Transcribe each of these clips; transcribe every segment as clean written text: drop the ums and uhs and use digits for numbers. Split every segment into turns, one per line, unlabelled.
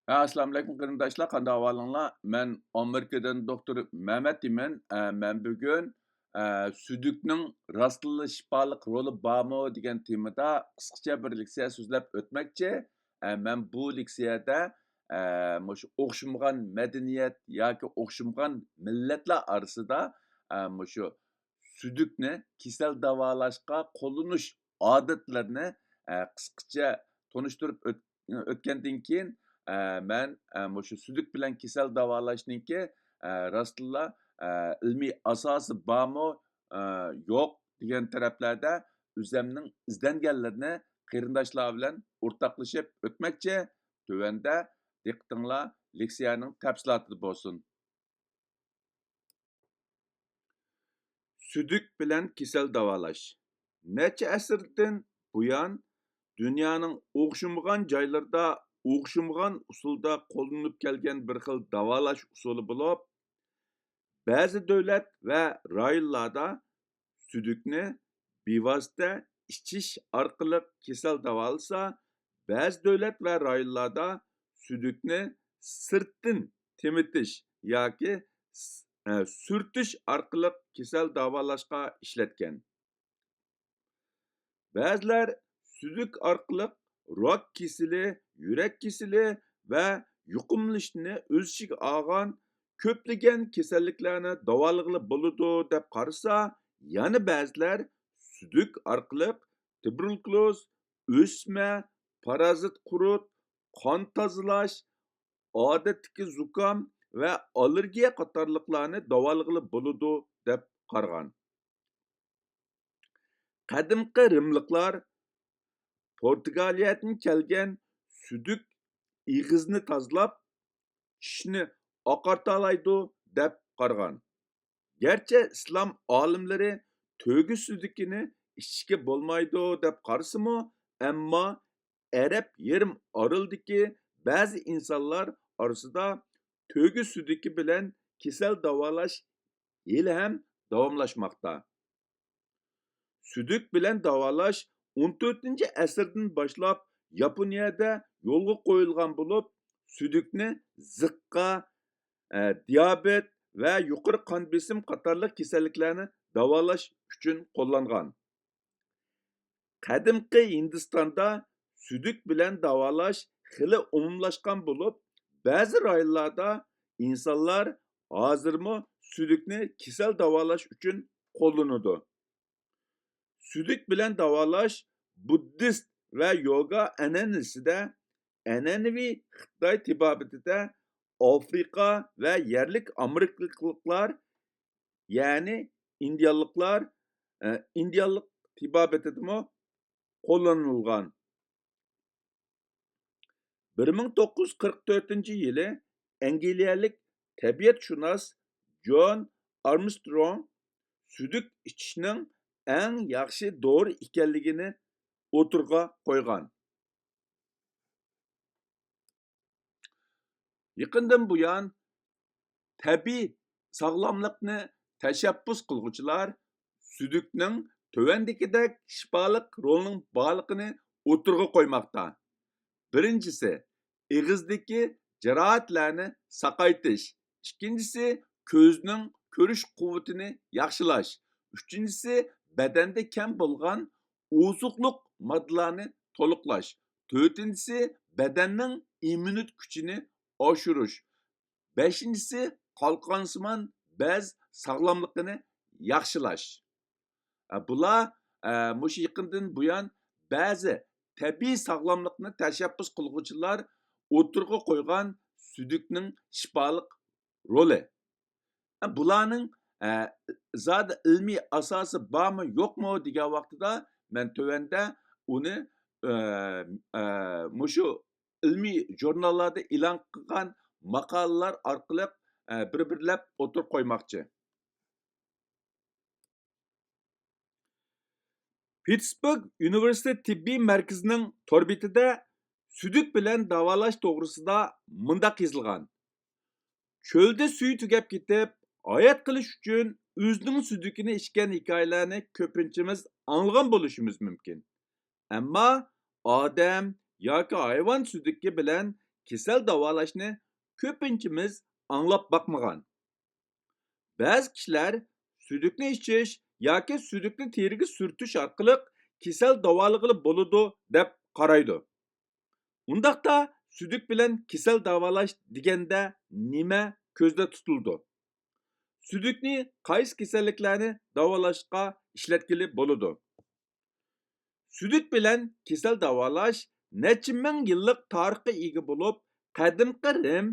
Assalomu alaykum qarindoshlar, qanday ahvolinglar? Men Amerikadan doktor Mehmet deyman. Men bugun sudukning rostla shifoliq roli bormi degan temada qisqacha bir leksiya so'zlab o'tmoqchi. Men bu leksiyada mushu o'xshamagan madaniyat yoki o'xshamagan millatlar orasida mushu sudukni kasal davolashga qo'llanish odatlarini qisqacha tunishtirib o'tgandan keyin mən mushu suduk bilan kasal davolashninki rostla ilmiy asosi bormi, yo'q degan taraflarda o'zimning izlanganlarini qarindoshlar bilan o'rtoqlashib o'tmoqchi. Tövəndə diqqətinglar leksiyaning təfsilatı bo'lsin. Suduk bilan kasal davolash. Necha asrdan buyon dunyoning o'xshamagan joylarida o'xshamagan usulda qo'llanib kelgan bir xil davolash usuli bo'lib, ba'zi davlat va rayonlarda sudukni bevosita ichish orqali kasal davolasa, ba'zi davlat va rayonlarda sudukni sirtdan temitish yoki surtish orqali kasal davolashga ishlatgan. Ba'zilar suduk orqali rak kesili, yurak kesili va yuqumlashni o'z ichiga olgan ko'plagan kasalliklarni davolag'ili bo'ladi deb qarasa, yana ba'zilar suduk orqali tuberkuloz, o'sma, parazit qurut, qon tozalash, odatdagi zukam va allergiya qatorliqlarni davolag'ili bo'ladi deb qaragan. Qadimgi rimliklar Portugaliyadan kelgan suduk ig'izni tozalab, tishni oqartalaydi deb qaragan. Gerçi islom olimlari to'gi sudukini ichishga bo'lmaydi deb qarasimi, ammo Arab yarim orolidagi ba'zi insonlar orasida to'gi suduki bilan kasal davolash hali ham davomlashmoqda. Suduk bilan davolash 14-asrdan boshlab Yaponiyada yo'lga qo'yilgan bo'lib, sudukni ziqqa, diabet va yuqori qon besim qatorliq kasalliklarni davolash uchun qo'llangan. Qadimgi Hindistonda suduk bilan davolash xili umumlashgan bo'lib, ba'zi rayonlarda insonlar hozirmi sudukni kasal davolash uchun qo'llanadi. Suduk bilan davolash buddist va yoga an'anasida, an'anaviy Xitoy tibobatida Afrika va yerlik Amerikaliklar, ya'ni indiyaliklar, indiyalik tibobatidami qo'llanilgan. 1944-yili Angliyalik tabiatshunos John Armstrong suduk ichishning eng yaxshi dori ekanligini o'tirg'a qo'ygan. Yaqindan buyon tabiiy sog'lomlikni tashabbus qilguvchilar sudukning tuvandagidek shifoliq rolining borligini o'tirg'a qo'ymoqda. Birinchisi, ig'izdagi jarohatlarni saqaytish. Ikkinchisi, ko'zning ko'rish quvvatini yaxshilash. Uchinchisi, badanda kam bo'lgan ozuqliq moddalarni to'liqlash. To'rtinchisi, badanning immunit kuchini oshirish. Beshinchisi, qalqonsimon bez sog'lomligini yaxshilash. Bular mushu yaqindan buyon ba'zi tabiiy sog'lomlikni tashabbus qilguvchilar o'tirg'a qo'ygan sudukning shifoliq roli. Bularning zodi ilmiy asosi bormi yo'qmi degan vaqtida men tuvanda uni mushu ilmiy jurnallarda e'lon qilgan maqolalar orqali bir-birlab o'tirib qo'ymoqchi. Pittsburgh Universitet tibbiy markazining tor betida suduk bilan davolash to'g'risida mundaq yozilgan. Cho'lda suv tugab ketib, hayot qilish uchun o'zining sudukini ichgan hikoyalarni ko'pinchamiz anglagan bo'lishimiz mumkin. Ammo odam yoki hayvon suduki bilan kesel davolashni ko'pinchimiz anglab bakmagan. Ba'zi kishilar sudukni ichish yoki sudukni teriga surtish orqali kesel davolag'ili bo'ladi deb qaraydi. Undaqda suduk bilan kesel davolash deganda nima ko'zda tutildi? Sudukni qaysi kasalliklarni davolashga ishlatgili bo'ladi? Suduk bilan kesel davolash necha ming yillik tarixga ega bo'lib, qadimgi Rim,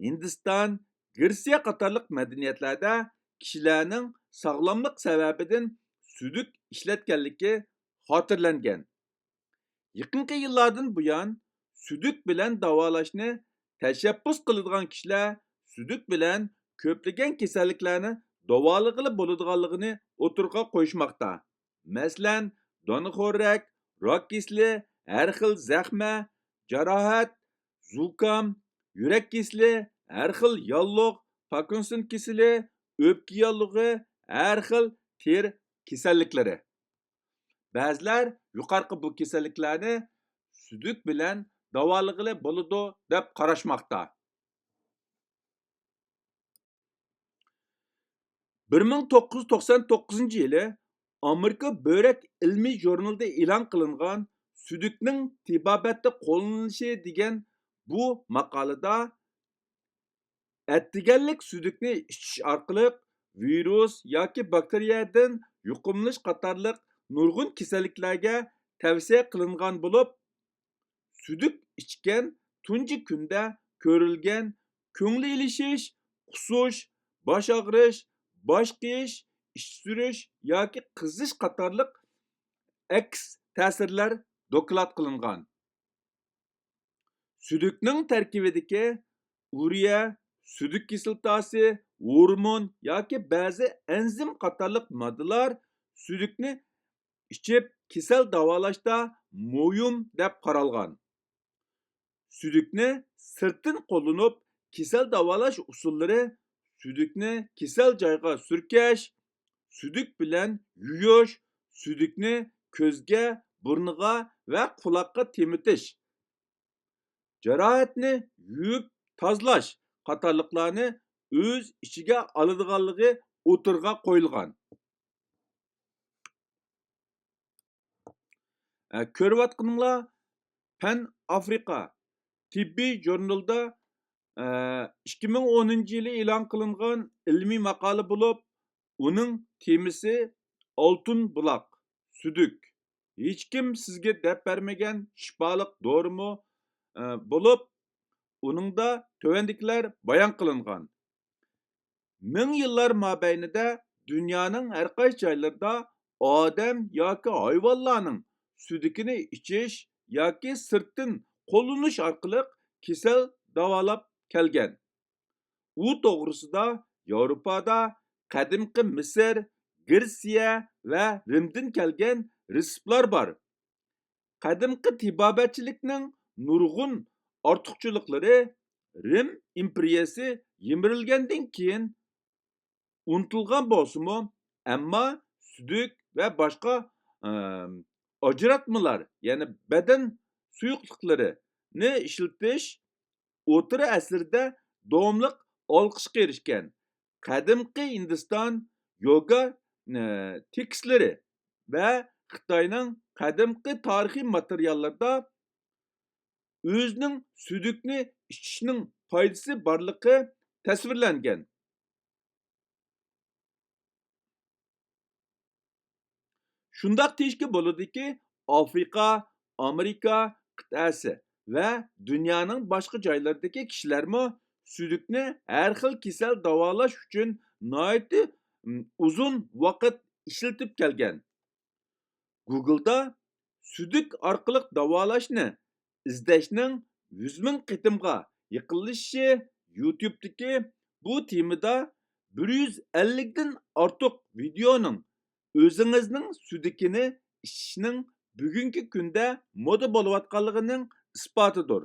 Hindiston, Gresiya qatorliq madaniyatlarda kishilarning sog'lomlik sababidan suduk ishlatganligi xotirlangan. Yaqinqi yillardan buyon suduk bilan davolashni tashabbus qiladigan kishilar suduk bilan ko'plagan kasalliklarni davolag'ili bo'ladiganligini o'tirg'a qo'yishmoqda. Masalan, donixo'rak, rak kesili, har xil zaxma, jarohat, zukam, yurak kesili, har xil yalloq, Parkinson kesili, o'pka yallig'i, har xil ter kasalliklari. Ba'zilar yuqorqi bu kasalliklarni suduk bilan davolag'ili bo'ladi deb qarashmoqda. 1999-yili Amerika Böğrek ilmiy jurnalida e'lon qilingan sudukning tibobatda qo'llanilishi degan bu maqolada attiganlik sudukni ichish orqali virus yoki bakteriyadan yuqumlanish qatorliq nurg'un kasalliklarga tavsiya qilingan bo'lib, suduk ichgan tunji kunda ko'rilgan ko'ngli ilishish, qusish, bosh og'rish, bosh qiyish, ish surish yoki qizish qatorliq aks ta'sirlar doklad qilingan. Sudukning tarkibidagi uriya, suduk kislotasi, hormon yoki ba'zi enzim qatorliq moddalar sudukni ichib kasal davolashda muhim deb qaralgan. Sudukni sirtdan qo'llanib kasal davolash usullari sudukni kasal joyga surkash, suduk bilan yuyish, sudukni ko'zga, burniga va quloqqa temitish, jarohatni yuvib tozalash qatorliqlarni o'z ichiga oladiganligi o'tirg'a qo'yilgan. Ko'rayotganinglar Pan Afrika tibbiy jurnalida 2010-yili e'lon qilingan ilmiy maqola bo'lib, uning temasi oltin buloq, suduk. Hech kim sizga deb bermagan shifoliq dorimi bo'lib, uningda tovandikilar bayon qilingan. Ming yillar mobaynida dunyoning har qaysi joylarida odam yoki hayvonlarning sudukini ichish yoki sirtdan qo'llanish orqali kasal davolab kelgan. U to'g'risida Yevropada qadimgi Misr, Gresiya va Rimdan kelgan retseptlar bor. Qadimgi tibobatchilikning nurg'un ortiqchiliklari Rim imperiyasi yemirilgandan keyin unutilgan bo'lsa-mu, ammo suduk va boshqa ajratmalar, ya'ni badan suyuqliklarini ishlatish o'tira asrda davomliq olqishga erishgan. Qadimgi Hindiston yoga tekstlari va Xitoyning qadimgi tarixiy materiallarida o'zining sudukni ichishning foydasi borligi tasvirlangan. Shundaq deyishga bo'ladiki, Afrika, Amerika qit'asi va dunyoning boshqa joylaridagi kishilarmi sudukni har xil kasal davolash uchun nihoyatda uzun vaqt ishlatib kelgan. Google'da suduk orqali davolashni izlashning 100 ming qitimga yaqinlashishi, YouTube'dagi bu temada 150 dan ortiq videoning o'zingizning sudukini ichishning bugungi kunda moda bo'layotganligining isbotidir.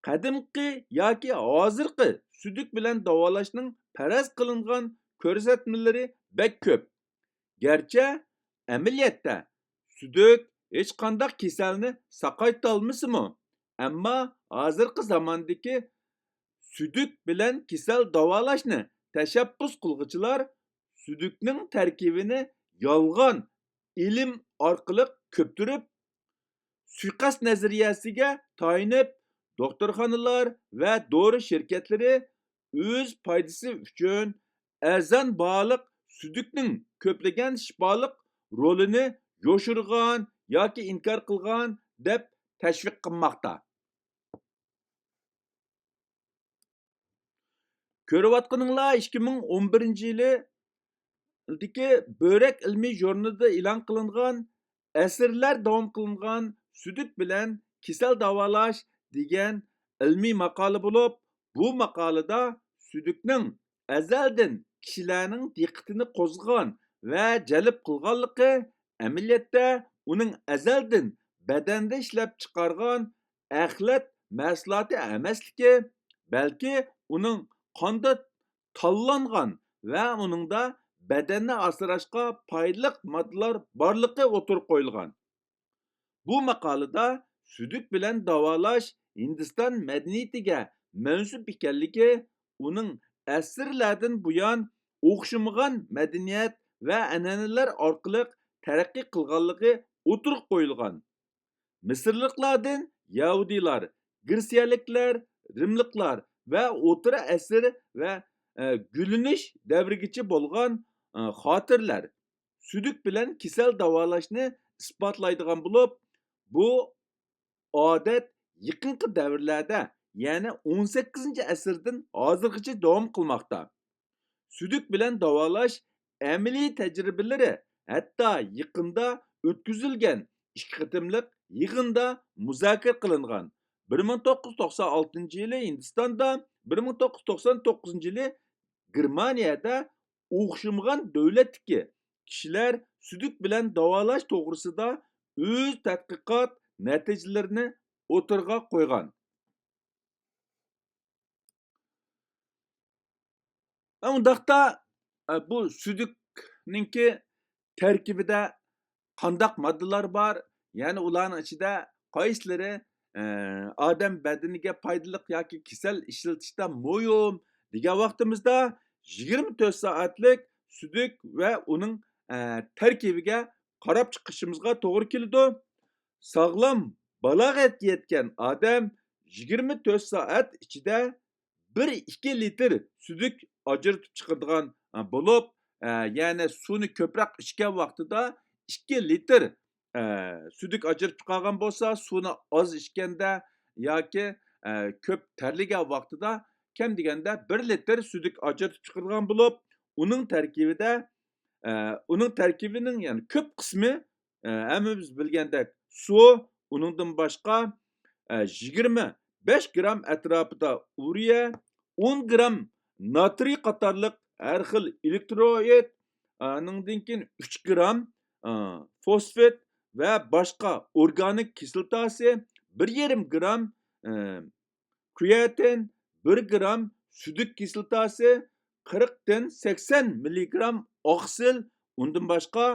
Qadimgi yoki hozirgi suduk bilan davolashning faraz qilingan ko'rsatmalari bek ko'p. Garchi amaliyotda suduk hech qanday kasalni saqayta olmasa-mu, Ammo hozirgi zamondagi südük bilan kasal davolashni tashabbus qilg'uchilar südükning tarkibini yolg'on ilm orqali ko'ptirib, suiqasd nazariyasiga tayinib, doktorxonalar va dori shirkatlari o'z foydasi uchun arzon bog'liq südükning ko'plagan shifoliq rolini yoshirgan yoki inkor qilgan deb tashviq qilmoqda. Ko'rayotganinglar 2011-yili ildiki Börek ilmiy jurnalida e'lon qilingan asrlar davom qilingan südük bilan kasal davolash degan ilmiy maqola bo'lib, bu maqolada südükning azaldan kishilarning diqqatini qo'zg'agan va jalb qilganligi amaliyotda uning azaldan badanda ishlab chiqargan axlat mahsuloti emasligi, balki uning qonda tanlangan va uningda badanni asrashga foydali moddalar borligi o'tirib qo'yilgan. Bu maqolada südük bilan davolash Hindiston madaniyatiga mansub ekanligi, uning asrlardan buyon o'xshamagan madaniyat va an'analar orqali taraqqiy qilganligi o'tirib qo'yilgan. Misrliklardan Yahudiylar, Gresiyaliklar, Rimliklar va o'rta asr va gulinish davrigacha bo'lgan xotirlar südük bilan kasal davolashni isbotlaydigan bo'lib, bu odat yaqinqi davrlarda, ya'ni 18-asrdan hozirgacha davom qilmoqda. Südük bilan davolash amaliy tajribalari hatto yaqinda o'tkazilgan 2 qatimliq yig'inda muzokara qilingan. 1996-yili Hindistonda, 1999-yili Germaniyada o'xshamagan davlatdagi kishilar südük bilan davolash to'g'risida o'z tadqiqot natijalarini o'tirg'a qo'ygan. Undaqda bu südükninki tarkibida qandaq moddalar bor, ya'ni ularning ichida qaysilari odam badaniga foydali yoki kasal ishlatishda muhim degan vaqtimizda 24 soatlik südük va uning tarkibiga qarab chiqishimizga to'g'ri keladi. Sog'lom balog'atga yetgan odam 24 soat ichida 1-2 litr südük ajratib chiqadigan bo'lib, ya'ni suvni ko'proq ichgan vaqtida 2 litr südük ajratib chiqargan bo'lsa, suvni oz ichganda yoki ko'p terlagan vaqtida kam deganda 1 litr südük ajratib chiqargan bo'lib, uning tarkibining ya'ni ko'p qismi hammamiz bilgandek suv, uningdan boshqa 25 gram atrofida uriya, 10 gram natriy qatorliq har xil elektrolit, uningdan keyin 3 gram fosfat va boshqa organik kislotasi, 1,5 gram kreatin, 1 gram südük kislotasi, 40 dan 80 milligram oqsil, undan boshqa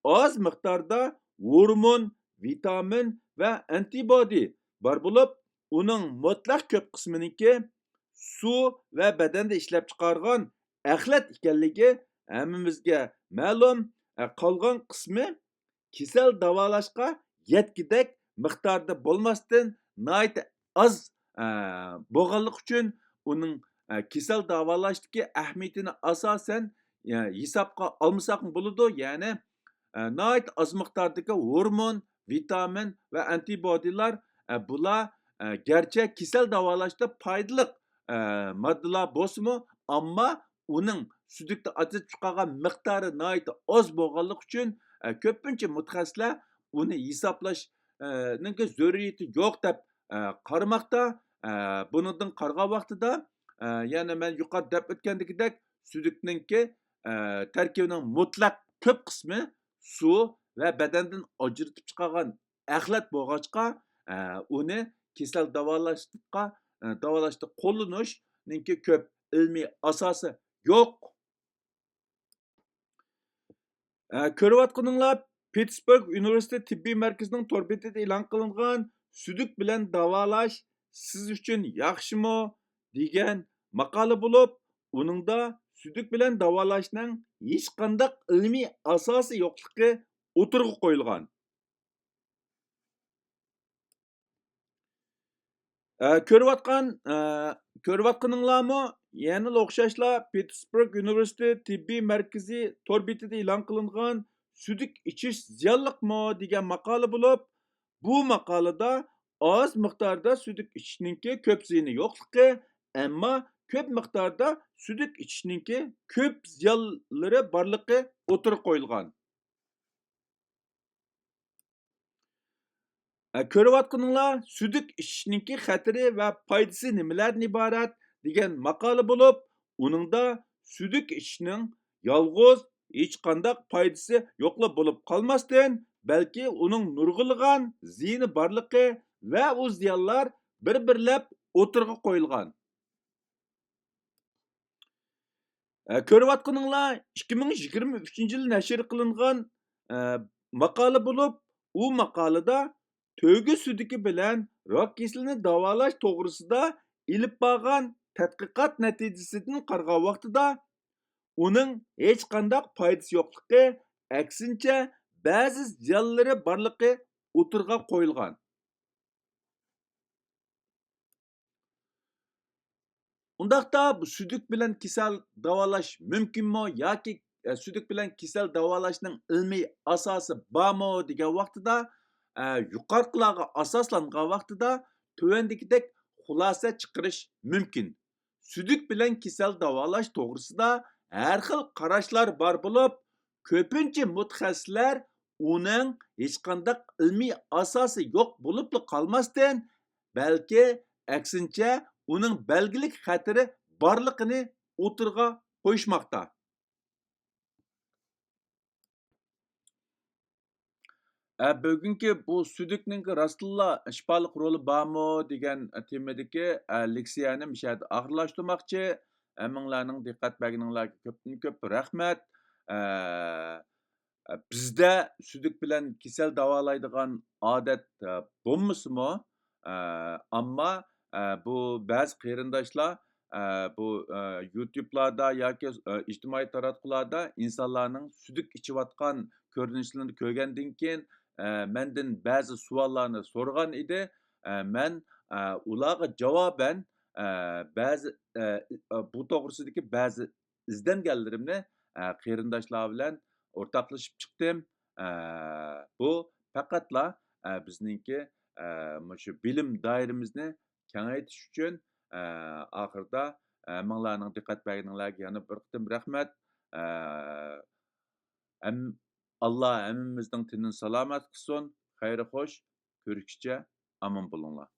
oz miqdorda hormon, vitamin va antibody bor bo'lib, uning mutlaq ko'p qisminiki suv va badanda ishlab chiqargan axlat ekanligi hammamizga ma'lum. Qolgan qismi kasal davolashga yetkidak miqdorda bo'lmasdan nihoyat oz bo'lganligi uchun uning kasal davolashdagi ahamiyatini asosan hisobga olmasak bo'ladi. Ya'ni nihoyat oz miqdordagi hormon, vitamin va antibodiyalar bular garchi kasal davolashda foydali moddalar bo'lsa-mu, ammo uning südükdə ajratib chiqargan miqdori nihoyat oz bo'lganligi uchun ko'pincha mutaxassislar uni hisoblashning zaruriyati yo'q deb qaramoqda. Buningdan qargan vaqtida yana men yuqori deb o'tgandagidek südükninki tarkibining mutlaq ko'p qismi suv va badandan ajratib chiqargan axlat bo'lg'achqa uni kasal davolashda qo'llanishninki ko'p ilmiy asosi yo'q. Ko'rayotganinglar Pittsburgh Universitet tibbiy markazining tor betida e'lon qilingan südük bilen davalash siz uchun yaxshimi degan maqola bo'lib, uningda südük bilen davalashning hech qanday ilmiy asosi yo'qligi o'tirg'i qo'yilgan. Ko'rayotgan ko'rayotganinglarmi yana o'xshashla Pittsburgh University tibbiy markazi tor betida e'lon qilingan südük ichish ziyonliqmi degan maqola bo'lib, bu maqolada oz miqdorda südük ichishninki ko'p ziyoni yo'qligi, ammo ko'p miqdorda südük ichishninki ko'p ziyonlari borligi o'tirib qo'yilgan. Ko'rayotganinglar südük içishninki xatiri va foydasi nimalardan iborat degan maqola bo'lib, uningda südük içishning yolg'iz hech qanday foydasi yo'qla bo'lib qolmasdan, balki uning nurg'ilg'an ziyoni borligi va u ziyonlar bir-birlab o'tirg'i qo'yilgan. Ko'rayotganinglar 2023-yil nashr qilingan maqola bo'lib, u maqolada to'ygu südüki bilan rak kasalini davalash to'g'risida ilib borgan tadqiqot natijasidan qarag'an vaqtida uning hech qanday foydasi yo'qligi, aksincha ba'zi ziyonlari borligi o'tirg'a qo'yilgan. Undaqda bu südük bilan kasal davalash mumkinmi yoki südük bilan kasal davalashning ilmiy asosi bormi degan vaqtida yuqoriqilarga asoslangan vaqtida tuvandagidek xulosa chiqarish mumkin. Südük bilan kasal davalash to'g'risida har xil qarashlar bor bo'lib, ko'pincha mutaxassislar uning hech qanday ilmiy asosi yo'q bo'lib qolmasdan, balki aksincha uning belgilik xatiri borligini o'tirg'a qo'yishmoqda. Bugungi bu südükning rostilla shifoliq roli bormi degan temadagi leksiyani mishada oxirlashtirmoqchi. Hammanglarning diqqat berganinglarga ko'pdan ko'p rahmat. Bizda südük bilan kasal davolaydigan odat bo'lmasimi? Ammo bu ba'zi qarindoshlar bu YouTube'larda yoki ijtimoiy taratqularda insonlarning südük ichayotgan ko'rinishlarni ko'rgandan keyin mendan ba'zi savollarni so'ragan edi. Men ularga javoban ba'zi bu to'g'risidagi ba'zi izlanganlarimni qarindoshlar bilan o'rtoqlashib chiqdim. Bu faqatla bizningki shu bilim doiramizni kengaytirish uchun oxirida minglarning diqqat berganinglarga yana bir qatim rahmat. Ham Alloh hammamizning tinini salomat qilsin. Xayri xo'sh, ko'rishguncha omon bo'linglar.